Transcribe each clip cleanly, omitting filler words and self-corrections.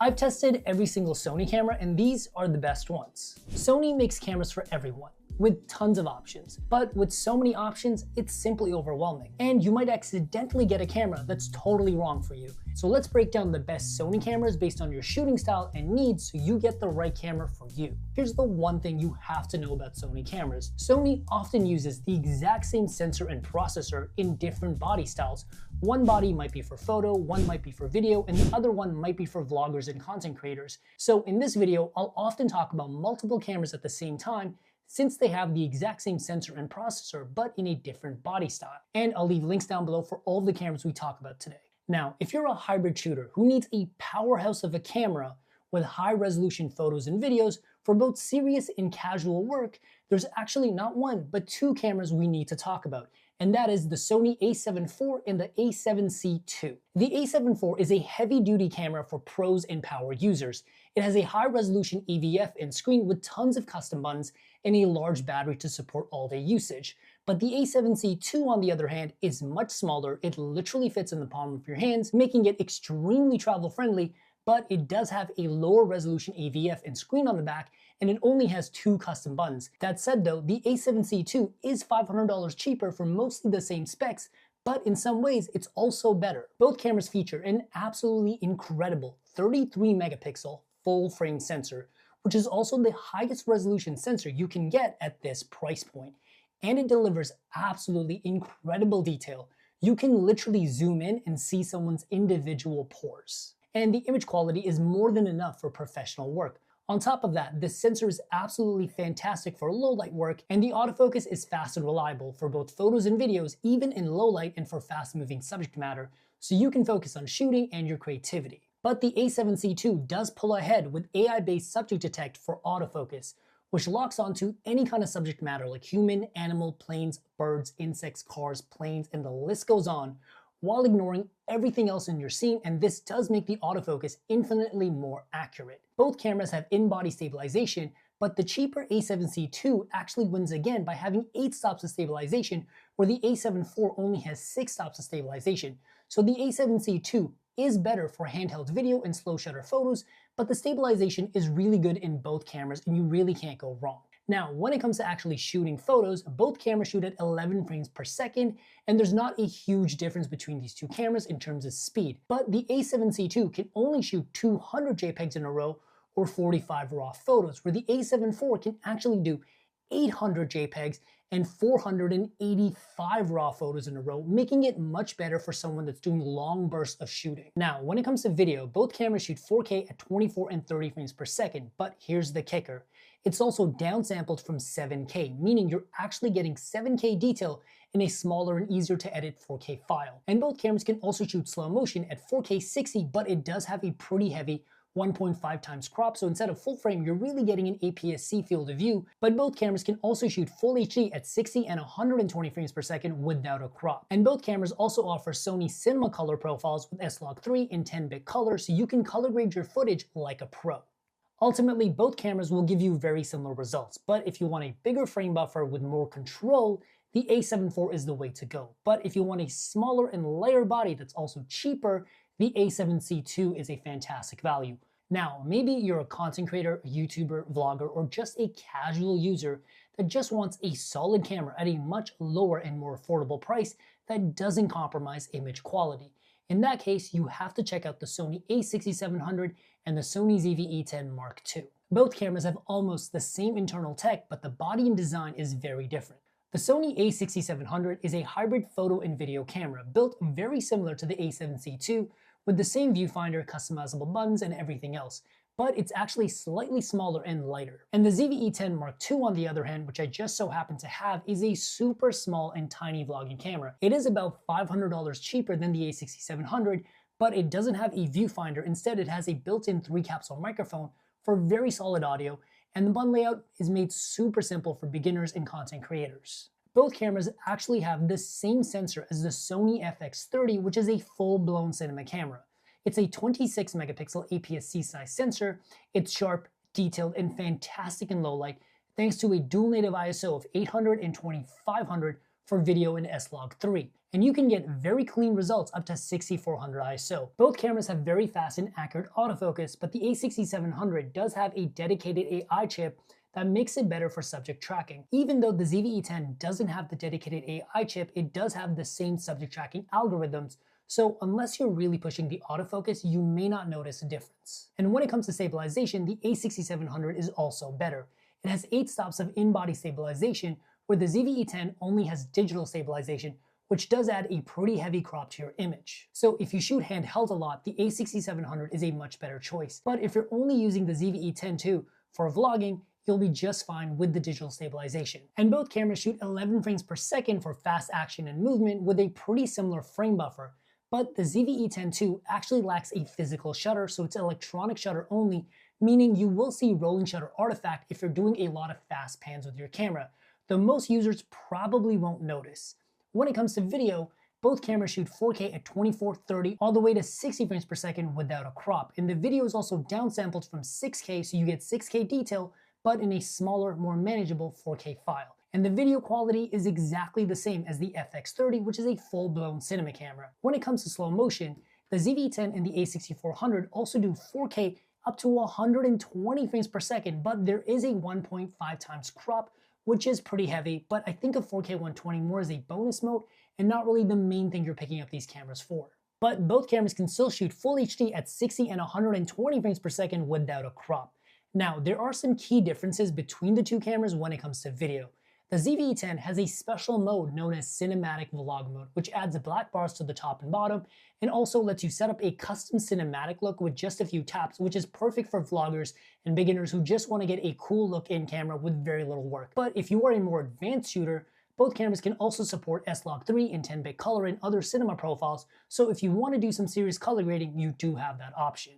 I've tested every single Sony camera and these are the best ones. Sony makes cameras for everyone, with tons of options, but with so many options, it's simply overwhelming. And you might accidentally get a camera that's totally wrong for you. So let's break down the best Sony cameras based on your shooting style and needs so you get the right camera for you. Here's the one thing you have to know about Sony cameras. Sony often uses the exact same sensor and processor in different body styles. One body might be for photo, one might be for video, and the other one might be for vloggers and content creators. So in this video, I'll often talk about multiple cameras at the same time, since they have the exact same sensor and processor, but in a different body style. And I'll leave links down below for all the cameras we talk about today. Now, if you're a hybrid shooter who needs a powerhouse of a camera with high resolution photos and videos for both serious and casual work, there's actually not one, but two cameras we need to talk about. And that is the Sony A7 IV and the A7C II. The A7 IV is a heavy-duty camera for pros and power users. It has a high-resolution EVF and screen with tons of custom buttons and a large battery to support all-day usage. But the A7C II, on the other hand, is much smaller. It literally fits in the palm of your hands, making it extremely travel-friendly, but it does have a lower resolution AVF and screen on the back, and it only has 2 custom buttons. That said though, the A7C II is $500 cheaper for mostly the same specs, but in some ways it's also better. Both cameras feature an absolutely incredible 33 megapixel full frame sensor, which is also the highest resolution sensor you can get at this price point. And it delivers absolutely incredible detail. You can literally zoom in and see someone's individual pores. And the image quality is more than enough for professional work. On top of that, the sensor is absolutely fantastic for low light work, and the autofocus is fast and reliable for both photos and videos, even in low light and for fast moving subject matter, so you can focus on shooting and your creativity. But the A7C II does pull ahead with AI-based subject detect for autofocus, which locks onto any kind of subject matter like human, animal, planes, birds, insects, cars, planes, and the list goes on, while ignoring everything else in your scene, and this does make the autofocus infinitely more accurate. Both cameras have in-body stabilization, but the cheaper A7C II actually wins again by having 8 stops of stabilization, where the A7 IV only has 6 stops of stabilization. So the A7C II is better for handheld video and slow shutter photos, but the stabilization is really good in both cameras and you really can't go wrong. Now, when it comes to actually shooting photos, both cameras shoot at 11 frames per second, and there's not a huge difference between these two cameras in terms of speed. But the A7C II can only shoot 200 JPEGs in a row or 45 raw photos, where the A7 IV can actually do 800 JPEGs and 485 raw photos in a row, making it much better for someone that's doing long bursts of shooting. Now, when it comes to video, both cameras shoot 4K at 24 and 30 frames per second, but here's the kicker. It's also downsampled from 7K, meaning you're actually getting 7K detail in a smaller and easier to edit 4K file. And both cameras can also shoot slow motion at 4K 60, but it does have a pretty heavy 1.5 times crop, so instead of full frame, you're really getting an APS-C field of view, but both cameras can also shoot full HD at 60 and 120 frames per second without a crop. And both cameras also offer Sony Cinema color profiles with S-Log3 in 10-bit color, so you can color grade your footage like a pro. Ultimately, both cameras will give you very similar results, but if you want a bigger frame buffer with more control, the A7 IV is the way to go. But if you want a smaller and lighter body that's also cheaper, the A7C II is a fantastic value. Now, maybe you're a content creator, a YouTuber, vlogger, or just a casual user that just wants a solid camera at a much lower and more affordable price that doesn't compromise image quality. In that case, you have to check out the Sony A6700 and the Sony ZV-E1 Mark II. Both cameras have almost the same internal tech, but the body and design is very different. The Sony A6700 is a hybrid photo and video camera built very similar to the A7C II, with the same viewfinder, customizable buttons, and everything else, but it's actually slightly smaller and lighter. And the ZV-E1 Mark II, on the other hand, which I just so happen to have, is a super small and tiny vlogging camera. It is about $500 cheaper than the A6700, but it doesn't have a viewfinder. Instead, it has a built-in 3-capsule microphone for very solid audio, and the button layout is made super simple for beginners and content creators. Both cameras actually have the same sensor as the Sony FX3, which is a full-blown cinema camera. It's a 26 megapixel APS-C size sensor. It's sharp, detailed, and fantastic in low light, thanks to a dual native ISO of 800 and 2500 for video and S-Log3. and you can get very clean results up to 6400 ISO. Both cameras have very fast and accurate autofocus, but the A6700 does have a dedicated AI chip that makes it better for subject tracking. Even though the ZV-E10 doesn't have the dedicated AI chip, it does have the same subject tracking algorithms, so unless you're really pushing the autofocus, you may not notice a difference. And when it comes to stabilization, the A6700 is also better. It has 8 stops of in-body stabilization, where the ZV-E10 only has digital stabilization, which does add a pretty heavy crop to your image. So if you shoot handheld a lot, the A6700 is a much better choice. But if you're only using the ZV-E10 too for vlogging, you'll be just fine with the digital stabilization. And both cameras shoot 11 frames per second for fast action and movement with a pretty similar frame buffer. But the ZV-E10 II actually lacks a physical shutter, so it's electronic shutter only, meaning you will see rolling shutter artifact if you're doing a lot of fast pans with your camera, though most users probably won't notice. When it comes to video, both cameras shoot 4K at 2430 all the way to 60 frames per second without a crop, and the video is also downsampled from 6K, so you get 6K detail, but in a smaller, more manageable 4K file. And the video quality is exactly the same as the FX3, which is a full-blown cinema camera. When it comes to slow motion, the ZV-E10 and the A6400 also do 4K up to 120 frames per second, but there is a 1.5 times crop, which is pretty heavy, but I think of 4K 120 more as a bonus mode and not really the main thing you're picking up these cameras for. But both cameras can still shoot full HD at 60 and 120 frames per second without a crop. Now, there are some key differences between the two cameras when it comes to video. The ZV-E10 has a special mode known as Cinematic Vlog Mode, which adds black bars to the top and bottom, and also lets you set up a custom cinematic look with just a few taps, which is perfect for vloggers and beginners who just want to get a cool look in camera with very little work. But if you are a more advanced shooter, both cameras can also support S-Log3 in 10-bit color and other cinema profiles, so if you want to do some serious color grading, you do have that option.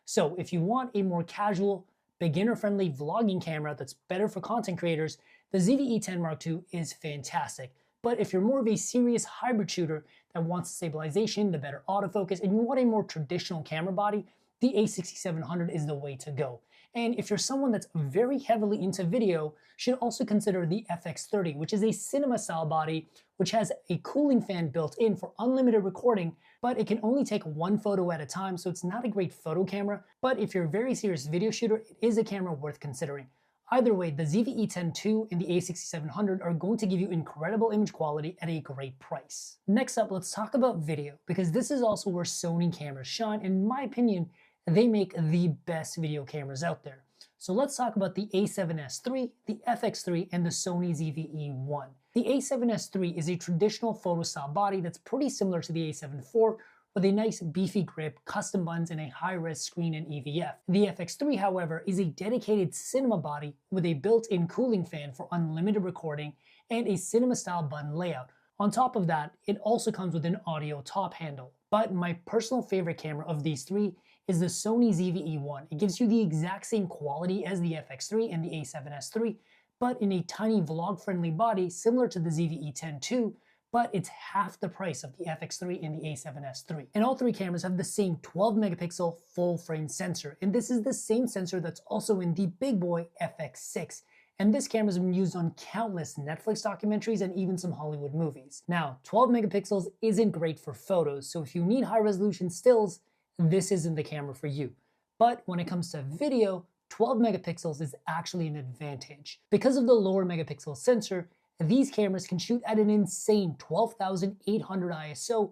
So if you want a more casual, beginner-friendly vlogging camera that's better for content creators, the ZV-E10 Mark II is fantastic. But if you're more of a serious hybrid shooter that wants stabilization, the better autofocus, and you want a more traditional camera body, the A6700 is the way to go. And if you're someone that's very heavily into video, should also consider the FX3, which is a cinema-style body, which has a cooling fan built in for unlimited recording, but it can only take one photo at a time, so it's not a great photo camera. But if you're a very serious video shooter, it is a camera worth considering. Either way, the ZV-E10 II and the A6700 are going to give you incredible image quality at a great price. Next up, let's talk about video, because this is also where Sony cameras shine. In my opinion, they make the best video cameras out there. So let's talk about the A7S III, the FX3, and the Sony ZV-E1. The A7S III is a traditional photo-style body that's pretty similar to the A7 IV, with a nice beefy grip, custom buttons, and a high-res screen and EVF. The FX3, however, is a dedicated cinema body with a built-in cooling fan for unlimited recording and a cinema-style button layout. On top of that, it also comes with an audio top handle. But my personal favorite camera of these three is the Sony ZV-E1. It gives you the exact same quality as the FX3 and the A7S III, but in a tiny vlog-friendly body similar to the ZV-E10 II, but it's half the price of the FX3 and the A7S III. And all three cameras have the same 12 megapixel full frame sensor, and this is the same sensor that's also in the big boy FX6. And this camera has been used on countless Netflix documentaries and even some Hollywood movies. Now, 12 megapixels isn't great for photos, so if you need high resolution stills, this isn't the camera for you. But when it comes to video, 12 megapixels is actually an advantage. Because of the lower megapixel sensor, these cameras can shoot at an insane 12,800 ISO,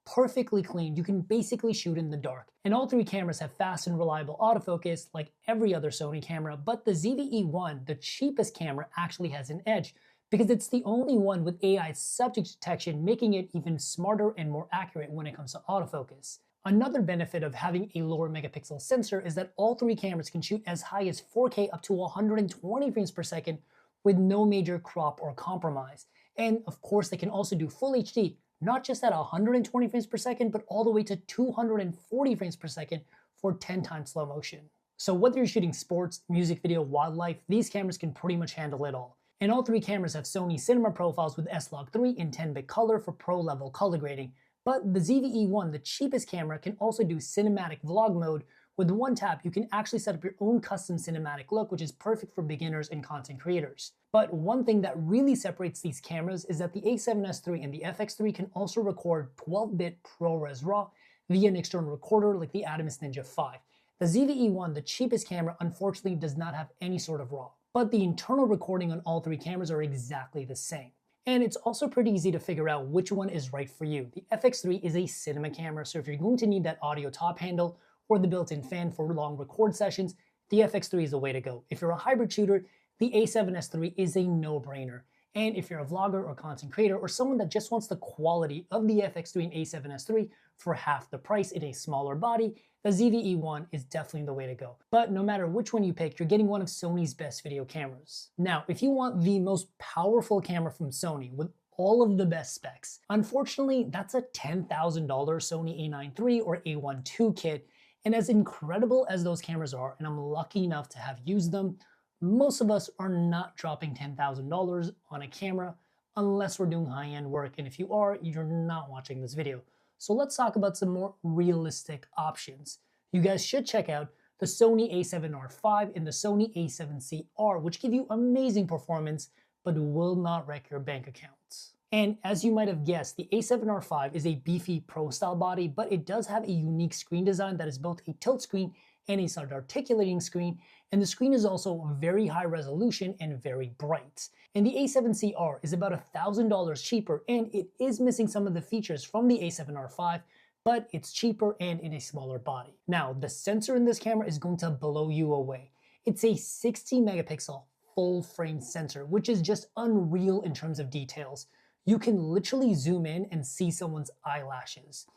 perfectly clean. You can basically shoot in the dark. And all three cameras have fast and reliable autofocus like every other Sony camera, but the ZV-E1, the cheapest camera, actually has an edge because it's the only one with AI subject detection, making it even smarter and more accurate when it comes to autofocus. Another benefit of having a lower megapixel sensor is that all three cameras can shoot as high as 4K up to 120 frames per second with no major crop or compromise. And of course, they can also do full HD, not just at 120 frames per second, but all the way to 240 frames per second for 10 times slow motion. So whether you're shooting sports, music video, wildlife, these cameras can pretty much handle it all. And all three cameras have Sony cinema profiles with S-Log3 in 10-bit color for pro-level color grading. But the ZV-E1, the cheapest camera, can also do cinematic vlog mode With one tap, you can actually set up your own custom cinematic look, which is perfect for beginners and content creators. But one thing that really separates these cameras is that the A7S III and the FX3 can also record 12-bit ProRes RAW via an external recorder like the Atomos Ninja 5. The ZV-E1, the cheapest camera, unfortunately does not have any sort of RAW, but the internal recording on all three cameras are exactly the same. And it's also pretty easy to figure out which one is right for you. The FX3 is a cinema camera, so if you're going to need that audio top handle or the built-in fan for long record sessions, the FX3 is the way to go. If you're a hybrid shooter, the A7S III is a no-brainer. And if you're a vlogger or content creator or someone that just wants the quality of the FX3 and A7S III for half the price in a smaller body, the ZV-E1 is definitely the way to go. But no matter which one you pick, you're getting one of Sony's best video cameras. Now, if you want the most powerful camera from Sony with all of the best specs, unfortunately, that's a $10,000 Sony A9 III or A1 II kit. And as incredible as those cameras are, and I'm lucky enough to have used them, most of us are not dropping $10,000 on a camera unless we're doing high-end work. And if you are, you're not watching this video. So let's talk about some more realistic options. You guys should check out the Sony A7R V and the Sony A7C R, which give you amazing performance, but will not wreck your bank accounts. And as you might have guessed, the A7R V is a beefy pro-style body, but it does have a unique screen design that is both a tilt screen and a side articulating screen, and the screen is also very high resolution and very bright. And the A7C R is about $1,000 cheaper, and it is missing some of the features from the A7R V, but it's cheaper and in a smaller body. Now, the sensor in this camera is going to blow you away. It's a 60 megapixel full frame sensor, which is just unreal in terms of details. You can literally zoom in and see someone's eyelashes.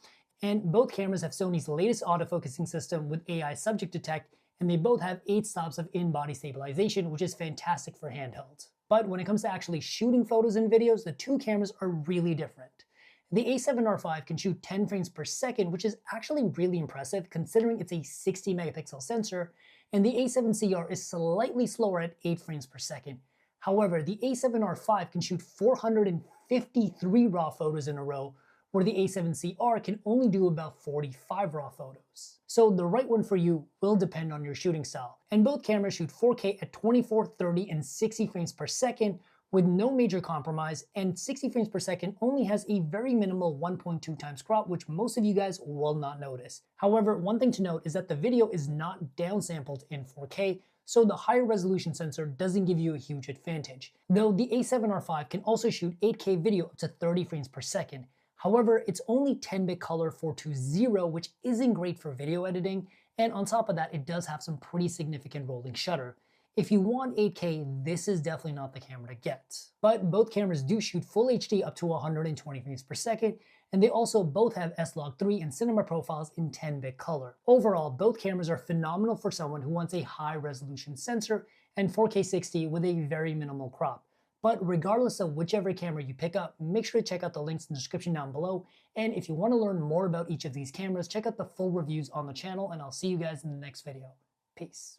And both cameras have Sony's latest autofocusing system with AI subject detect, and they both have 8 stops of in-body stabilization, which is fantastic for handheld. But when it comes to actually shooting photos and videos, the two cameras are really different. The A7R V can shoot 10 frames per second, which is actually really impressive considering it's a 60 megapixel sensor, and the A7C R is slightly slower at 8 frames per second. However, the A7R V can shoot 453 RAW photos in a row, where the A7C R can only do about 45 RAW photos. So the right one for you will depend on your shooting style. And both cameras shoot 4K at 24, 30, and 60 frames per second with no major compromise, and 60 frames per second only has a very minimal 1.2 times crop, which most of you guys will not notice. However, one thing to note is that the video is not downsampled in 4K, so the higher resolution sensor doesn't give you a huge advantage. Though the A7R V can also shoot 8K video up to 30 frames per second. However, it's only 10-bit color 420, which isn't great for video editing, and on top of that, it does have some pretty significant rolling shutter. If you want 8K, this is definitely not the camera to get. But both cameras do shoot full HD up to 120 frames per second, and they also both have S-Log3 and cinema profiles in 10-bit color. Overall, both cameras are phenomenal for someone who wants a high-resolution sensor and 4K 60 with a very minimal crop. But regardless of whichever camera you pick up, make sure to check out the links in the description down below. And if you want to learn more about each of these cameras, check out the full reviews on the channel, and I'll see you guys in the next video. Peace.